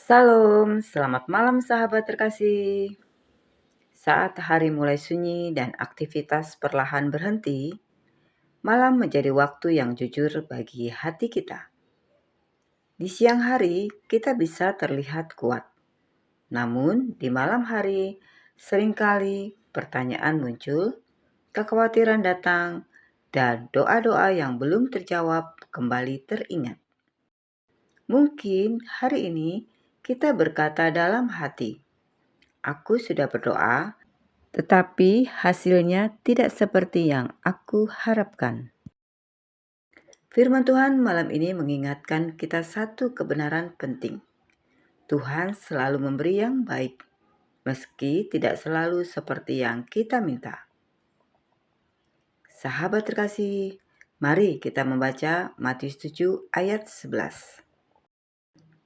Salam, selamat malam sahabat terkasih. Saat hari mulai sunyi dan aktivitas perlahan berhenti, malam menjadi waktu yang jujur bagi hati kita. Di siang hari, kita bisa terlihat kuat. Namun, di malam hari, seringkali pertanyaan muncul, kekhawatiran datang, dan doa-doa yang belum terjawab kembali teringat. Mungkin hari ini kita berkata dalam hati, "Aku sudah berdoa, tetapi hasilnya tidak seperti yang aku harapkan." Firman Tuhan malam ini mengingatkan kita satu kebenaran penting. Tuhan selalu memberi yang baik, meski tidak selalu seperti yang kita minta. Sahabat terkasih, mari kita membaca Matius 7 ayat 11.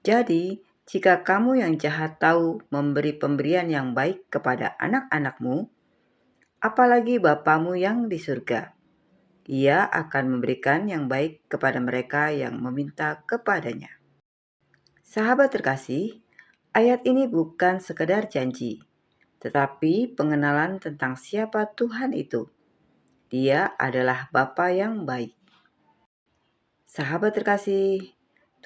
Jadi, jika kamu yang jahat tahu memberi pemberian yang baik kepada anak-anakmu, apalagi Bapamu yang di surga, Ia akan memberikan yang baik kepada mereka yang meminta kepadanya. Sahabat terkasih, ayat ini bukan sekedar janji, tetapi pengenalan tentang siapa Tuhan itu. Dia adalah Bapa yang baik. Sahabat terkasih,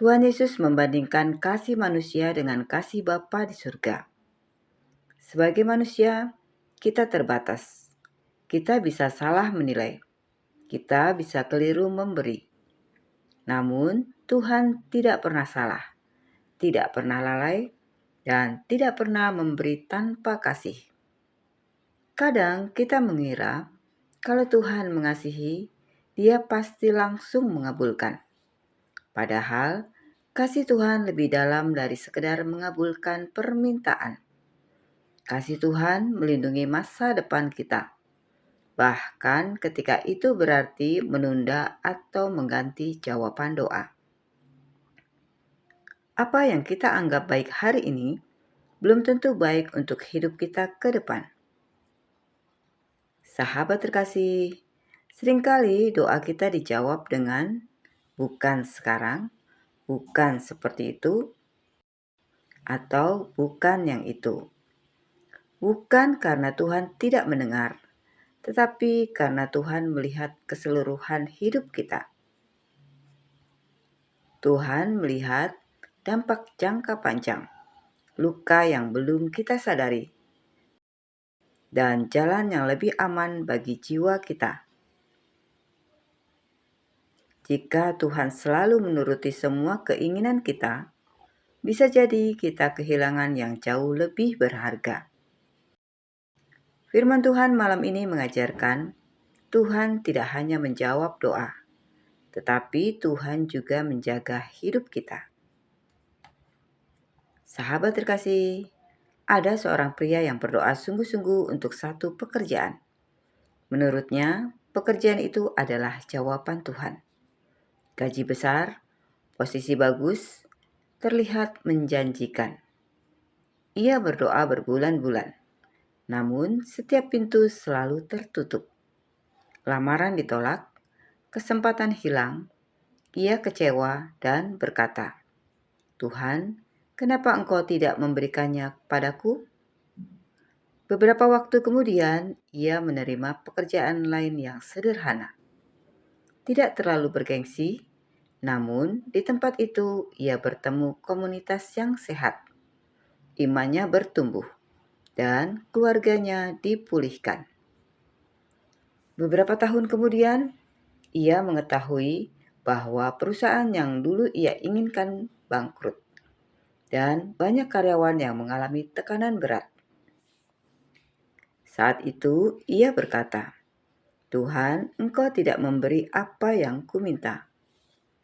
Tuhan Yesus membandingkan kasih manusia dengan kasih Bapa di surga. Sebagai manusia, kita terbatas. Kita bisa salah menilai. Kita bisa keliru memberi. Namun, Tuhan tidak pernah salah, tidak pernah lalai, dan tidak pernah memberi tanpa kasih. Kadang kita mengira kalau Tuhan mengasihi, Dia pasti langsung mengabulkan. Padahal, kasih Tuhan lebih dalam dari sekedar mengabulkan permintaan. Kasih Tuhan melindungi masa depan kita. Bahkan ketika itu berarti menunda atau mengganti jawaban doa. Apa yang kita anggap baik hari ini belum tentu baik untuk hidup kita ke depan. Sahabat terkasih, seringkali doa kita dijawab dengan bukan sekarang, bukan seperti itu, atau bukan yang itu. Bukan karena Tuhan tidak mendengar, tetapi karena Tuhan melihat keseluruhan hidup kita. Tuhan melihat dampak jangka panjang, luka yang belum kita sadari, dan jalan yang lebih aman bagi jiwa kita. Jika Tuhan selalu menuruti semua keinginan kita, bisa jadi kita kehilangan yang jauh lebih berharga. Firman Tuhan malam ini mengajarkan, Tuhan tidak hanya menjawab doa, tetapi Tuhan juga menjaga hidup kita. Sahabat terkasih, ada seorang pria yang berdoa sungguh-sungguh untuk satu pekerjaan. Menurutnya, pekerjaan itu adalah jawaban Tuhan. Gaji besar, posisi bagus, terlihat menjanjikan. Ia berdoa berbulan-bulan, namun setiap pintu selalu tertutup. Lamaran ditolak, kesempatan hilang, ia kecewa dan berkata, "Tuhan, kenapa Engkau tidak memberikannya padaku?" Beberapa waktu kemudian, ia menerima pekerjaan lain yang sederhana. Tidak terlalu bergengsi, namun di tempat itu ia bertemu komunitas yang sehat. Imannya bertumbuh, dan keluarganya dipulihkan. Beberapa tahun kemudian, ia mengetahui bahwa perusahaan yang dulu ia inginkan bangkrut, dan banyak karyawan yang mengalami tekanan berat. Saat itu ia berkata, "Tuhan, Engkau tidak memberi apa yang kuminta,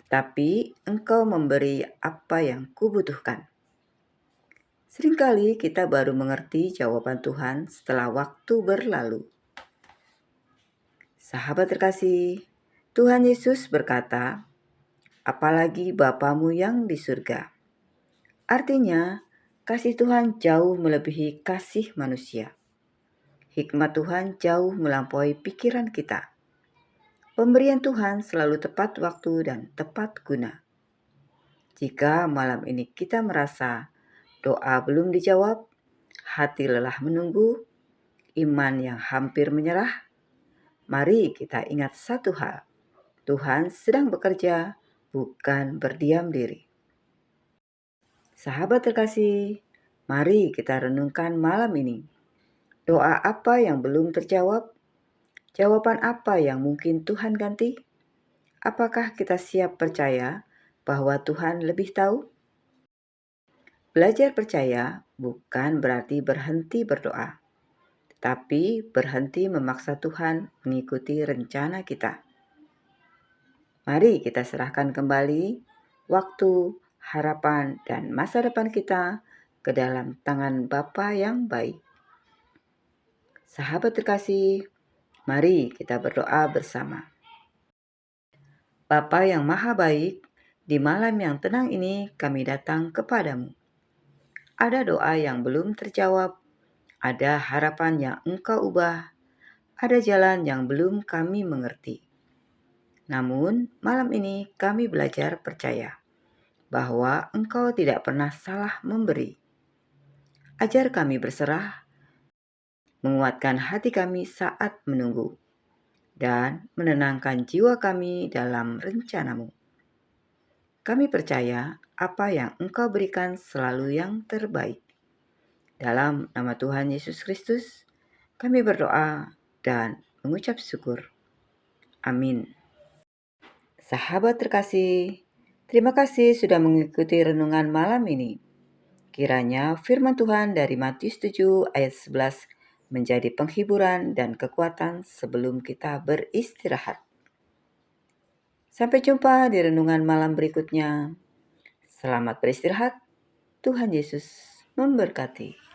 tapi Engkau memberi apa yang kubutuhkan." Seringkali kita baru mengerti jawaban Tuhan setelah waktu berlalu. Sahabat terkasih, Tuhan Yesus berkata, "Apalagi Bapamu yang di surga." Artinya, kasih Tuhan jauh melebihi kasih manusia. Hikmat Tuhan jauh melampaui pikiran kita. Pemberian Tuhan selalu tepat waktu dan tepat guna. Jika malam ini kita merasa doa belum dijawab, hati lelah menunggu, iman yang hampir menyerah, mari kita ingat satu hal, Tuhan sedang bekerja, bukan berdiam diri. Sahabat terkasih, mari kita renungkan malam ini. Doa apa yang belum terjawab? Jawaban apa yang mungkin Tuhan ganti? Apakah kita siap percaya bahwa Tuhan lebih tahu? Belajar percaya bukan berarti berhenti berdoa, tapi berhenti memaksa Tuhan mengikuti rencana kita. Mari kita serahkan kembali waktu, harapan, dan masa depan kita ke dalam tangan Bapa yang baik. Sahabat terkasih, mari kita berdoa bersama. Bapa yang maha baik, di malam yang tenang ini kami datang kepadamu. Ada doa yang belum terjawab, ada harapan yang Engkau ubah, ada jalan yang belum kami mengerti. Namun, malam ini kami belajar percaya bahwa Engkau tidak pernah salah memberi. Ajar kami berserah, menguatkan hati kami saat menunggu, dan menenangkan jiwa kami dalam rencana-Mu. Kami percaya apa yang Engkau berikan selalu yang terbaik. Dalam nama Tuhan Yesus Kristus, kami berdoa dan mengucap syukur. Amin. Sahabat terkasih, terima kasih sudah mengikuti renungan malam ini. Kiranya firman Tuhan dari Matius 7 ayat 11 menjadi penghiburan dan kekuatan sebelum kita beristirahat. Sampai jumpa di renungan malam berikutnya. Selamat beristirahat. Tuhan Yesus memberkati.